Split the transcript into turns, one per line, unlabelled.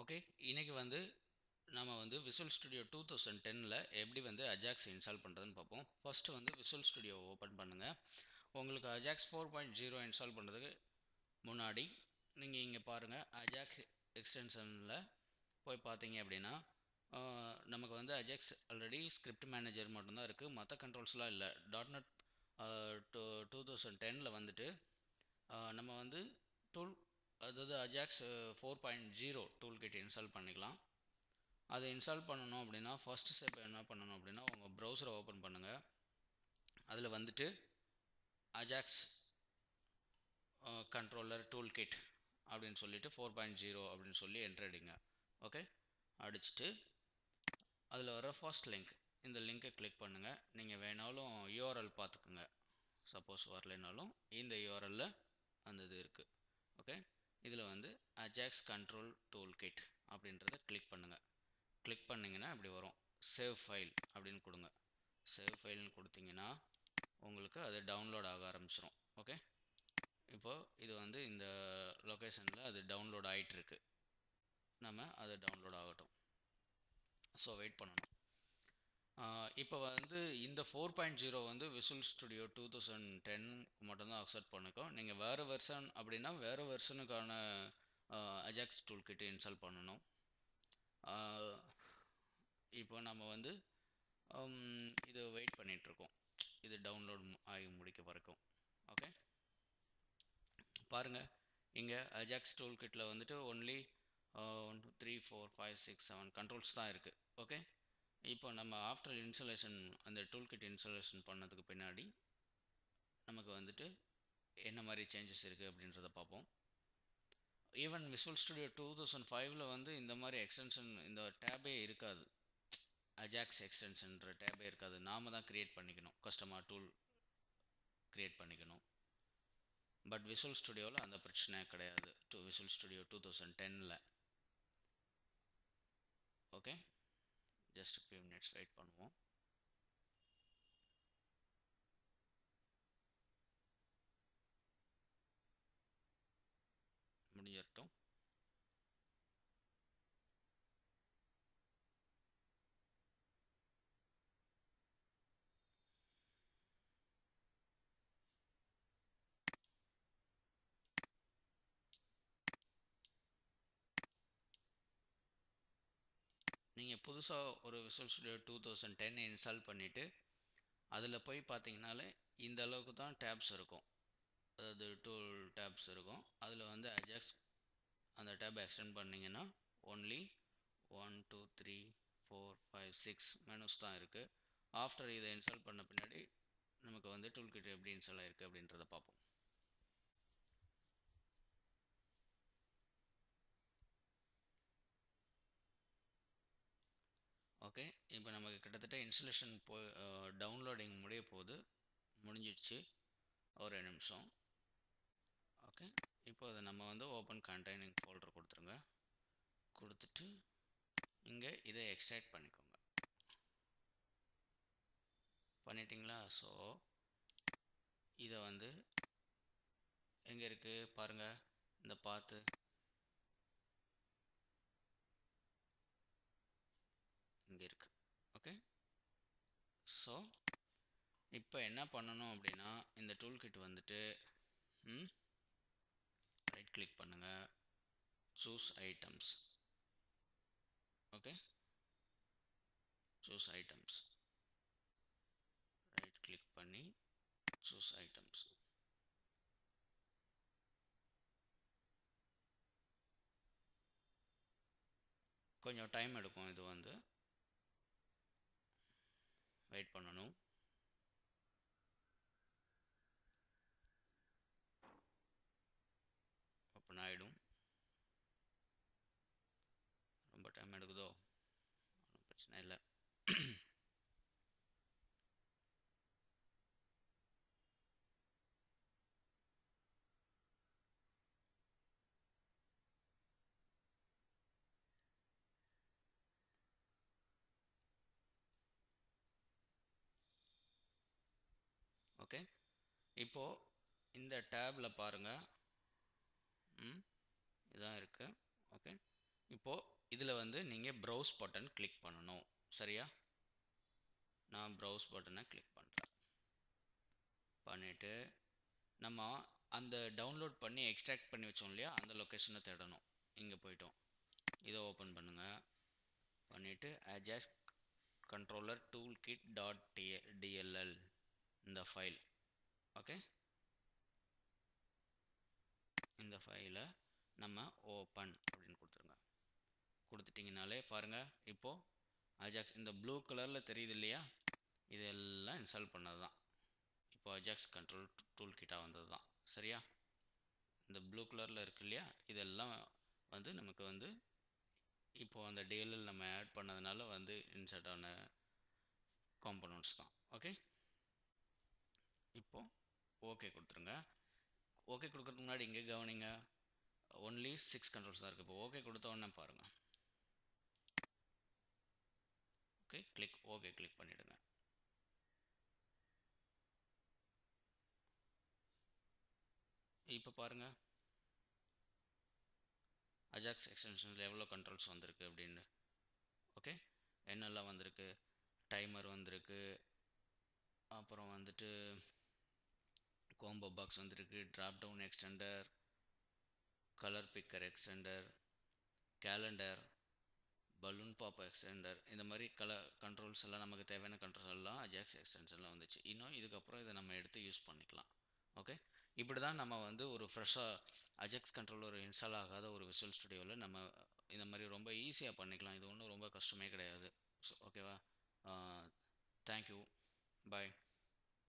Okay, இன்னைக்கு வந்து நம்ம வந்து Visual Studio 2010ல் எப்படி வந்து அஜாக்ஸ் இன்ஸ்டால் பண்ணுறதுன்னு பார்ப்போம். ஃபர்ஸ்ட் வந்து Visual Studio ஓப்பன் பண்ணுங்கள். உங்களுக்கு அஜாக்ஸ் 4.0 இன்ஸ்டால் பண்ணுறதுக்கு முன்னாடி நீங்கள் இங்கே பாருங்கள், அஜாக்ஸ் எக்ஸ்டென்ஷனில் போய் பார்த்தீங்க அப்படின்னா நமக்கு வந்து அஜாக்ஸ் ஆல்ரெடி ஸ்கிரிப்ட் மேனேஜர் மட்டும்தான் இருக்குது, மற்ற கண்ட்ரோல்ஸ்லாம் இல்லை. .NET 2010ல் வந்துட்டு நம்ம வந்து டூல், அதாவது அஜாக்ஸ் 4.0 டூல் கிட் இன்ஸ்டால் பண்ணிக்கலாம். அதை இன்ஸ்டால் பண்ணணும் அப்படின்னா ஃபர்ஸ்ட் ஸ்டெப் என்ன பண்ணணும் அப்படின்னா, உங்கள் ப்ரௌசரை ஓப்பன் பண்ணுங்கள். அதில் வந்துட்டு அஜாக்ஸ் கண்ட்ரோலர் டூல் கிட் அப்படின்னு சொல்லிட்டு 4.0 அப்படின்னு சொல்லி என்டர் அடிங்க. ஓகே, அடிச்சுட்டு அதில் வர ஃபர்ஸ்ட் லிங்க், இந்த லிங்கை கிளிக் பண்ணுங்கள். நீங்கள் வேணாலும் யூஆர்எல் பார்த்துக்குங்க, சப்போஸ் வரலைனாலும் இந்த யூஆர்எல்லில் அந்த இது இருக்குது. ஓகே, இதில் வந்து அஜாக்ஸ் கண்ட்ரோல் டூல் கிட் அப்படின்றத கிளிக் பண்ணுங்கள். கிளிக் பண்ணிங்கன்னா இப்படி வரும், சேவ் ஃபைல் அப்படின்னு கொடுங்க. சேவ் ஃபைல்னு கொடுத்தீங்கன்னா உங்களுக்கு அது டவுன்லோட் ஆக ஆரம்பிச்சிடும். ஓகே, இப்போது இது வந்து இந்த லொக்கேஷனில் அது டவுன்லோட் ஆகிட்டுருக்கு. நம்ம அது டவுன்லோட் ஆகட்டும். ஸோ வெயிட் பண்ணணும். இப்போ வந்து இந்த 4.0 வந்து Visual Studio 2010 மட்டும்தான் அக்செப்ட் பண்ணிக்கோ. நீங்கள் வேறு வெர்ஷன் அப்படின்னா வேறு வெர்ஷனுக்கான அஜாக்ஸ் டூல் கிட் இன்ஸ்டால் பண்ணணும். இப்போ நம்ம வந்து இது வெயிட் பண்ணிகிட்ருக்கோம், இது டவுன்லோட் ஆகி முடிக்க வரைக்கும். ஓகே, பாருங்கள், இங்கே அஜாக்ஸ் டூல் கிட்டில் வந்துட்டு ஒன்லி 1 2 3 4 5 6 7 கண்ட்ரோல்ஸ் தான் இருக்குது. ஓகே, இப்போ நம்ம ஆஃப்டர் இன்ஸ்டாலேஷன் அந்த டூல் கிட் இன்ஸ்டாலேஷன் பண்ணதுக்கு பின்னாடி நமக்கு வந்துட்டு என்ன மாதிரி சேஞ்சஸ் இருக்குது அப்படின்றத பார்ப்போம். ஈவன் Visual Studio 2005ல் வந்து இந்த மாதிரி எக்ஸ்டென்ஷன், இந்த டேபே இருக்காது. அஜாக்ஸ் எக்ஸ்டென்ஷன்ற டேபே இருக்காது. நாம தான் க்ரியேட் பண்ணிக்கணும், கஸ்டமாக டூல் க்ரியேட் பண்ணிக்கணும். பட் Visual Studioவில் அந்த பிரச்சனை கிடையாது, Visual Studio 2010ல். Okay, just few minutes wait பண்ணுவோம். முடிஞ்சிடட்டும். நீங்கள் புதுசாக ஒரு Visual Studio 2010 இன்ஸ்டால் பண்ணிவிட்டு அதில் போய் பார்த்தீங்கனாலே இந்த அளவுக்கு தான் டேப்ஸ் இருக்கும், அதாவது டூல் டேப்ஸ் இருக்கும். அதில் வந்து அஜாக்ஸ் அந்த டேப் எக்ஸ்டெண்ட் பண்ணிங்கன்னா ஒன்லி 1 2 3 4 5 6 மெனுஸ் தான் இருக்குது. ஆஃப்டர் இதை இன்ஸ்டால் பண்ண பின்னாடி நமக்கு வந்து டூல் கிட் எப்படி இன்ஸ்டால் ஆகிருக்கு அப்படின்றத பார்ப்போம். ஓகே, இப்போ நமக்கு கிட்டத்தட்ட இன்ஸ்டாலேஷன் டவுன்லோடிங் முடிய போகுது, முடிஞ்சிடுச்சு. ஒரு நிமிஷம். ஓகே, இப்போ அதை நம்ம வந்து ஓப்பன் கண்டெய்னிங் ஃபோல்டர் கொடுத்துருங்க. கொடுத்துட்டு இங்கே இதை எக்ஸ்ட்ராக்ட் பண்ணிக்கோங்க. பண்ணிட்டீங்களா? ஸோ இதை வந்து எங்கே இருக்குது பாருங்கள், இந்த பார்த்து இங்கே இருக்குது. ஓகே, ஸோ இப்போ என்ன பண்ணணும் அப்படின்னா, இந்த டூல் கிட் வந்துட்டு ரைட் கிளிக் பண்ணுங்கள், choose items. Okay, choose items, right click பண்ணி சூஸ் ஐட்டம்ஸ். கொஞ்சம் டைம் எடுக்கும், இது வந்து வெயிட் பண்ணணும். ஓப்பன் ஆகிடும். ரொம்ப டைம் எடுக்குதோ? ஒன்றும் பிரச்சனை இல்லை. ஓகே, இப்போது இந்த டேபில் பாருங்கள், இதான் இருக்குது. ஓகே, இப்போது இதில் வந்து நீங்கள் ப்ரௌஸ் பட்டன் கிளிக் பண்ணணும். சரியா? நான் ப்ரௌஸ் பட்டனை கிளிக் பண்ணுறேன். பண்ணிவிட்டு நம்ம அந்த டவுன்லோட் பண்ணி எக்ஸ்ட்ராக்ட் பண்ணி வச்சோம் இல்லையா, அந்த லொக்கேஷனை தேடணும். இங்கே போயிட்டோம். இதை ஓப்பன் பண்ணுங்கள். பண்ணிவிட்டு Ajax controller toolkit dot DLL இந்த ஃபைல். ஓகே, இந்த ஃபைலை நம்ம ஓப்பன் அப்படின்னு கொடுத்துருங்க. கொடுத்துட்டிங்கனாலே பாருங்கள், இப்போது அஜாக்ஸ் இந்த ப்ளூ கலரில் தெரியுது இல்லையா, இதெல்லாம் இன்ஸ்டால் பண்ணது தான். இப்போ அஜாக்ஸ் கண்ட்ரோல் டூல் கிட்டாக வந்தது தான். சரியா? இந்த ப்ளூ கலரில் இருக்கு இல்லையா, இதெல்லாம் வந்து நமக்கு வந்து இப்போது அந்த டிஎல்எல் நம்ம ஆட் பண்ணதுனால வந்து இன்சர்ட் ஆன காம்பனண்ட்ஸ் தான். ஓகே, இப்போது ஓகே கொடுத்துருங்க. ஓகே கொடுக்குறதுக்கு முன்னாடி இங்கே கவனிங்க, ஒன்லி 6 கண்ட்ரோல்ஸ் தான் இருக்குது. இப்போ ஓகே கொடுத்த உடனே பாருங்கள். ஓகே, ஓகே கிளிக் பண்ணிவிடுங்க. இப்போ பாருங்கள், அஜாக்ஸ் எக்ஸ்டென்ஷனில் எவ்வளோ கண்ட்ரோல்ஸ் வந்திருக்கு அப்படின்னு. ஓகே, என்னெல்லாம் வந்திருக்கு, டைமர் வந்திருக்கு, அப்புறம் வந்துட்டு கோம்போ பாக்ஸ் வந்திருக்கு, drop down extender, colour picker extender, calendar, balloon pop extender, இந்த மாதிரி கண்ட்ரோல்ஸ் எல்லாம் நமக்கு தேவையான கண்ட்ரோல்ஸ் எல்லாம் அஜாக்ஸ் எக்ஸ்டென்ஷனில் வந்துச்சு. இன்னும் இதுக்கப்புறம் இதை நம்ம எடுத்து யூஸ் பண்ணிக்கலாம். ஓகே, இப்படி தான் நம்ம வந்து ஒரு ஃப்ரெஷ்ஷாக அஜாக்ஸ் கண்ட்ரோலர் இன்ஸ்டால் ஆகாத ஒரு விசுவல் ஸ்டுடியோவில் நம்ம இந்த மாதிரி ரொம்ப ஈஸியாக பண்ணிக்கலாம். இது ஒன்றும் ரொம்ப கஷ்டமே கிடையாது. ஸோ ஓகேவா? தேங்க்யூ, பாய்.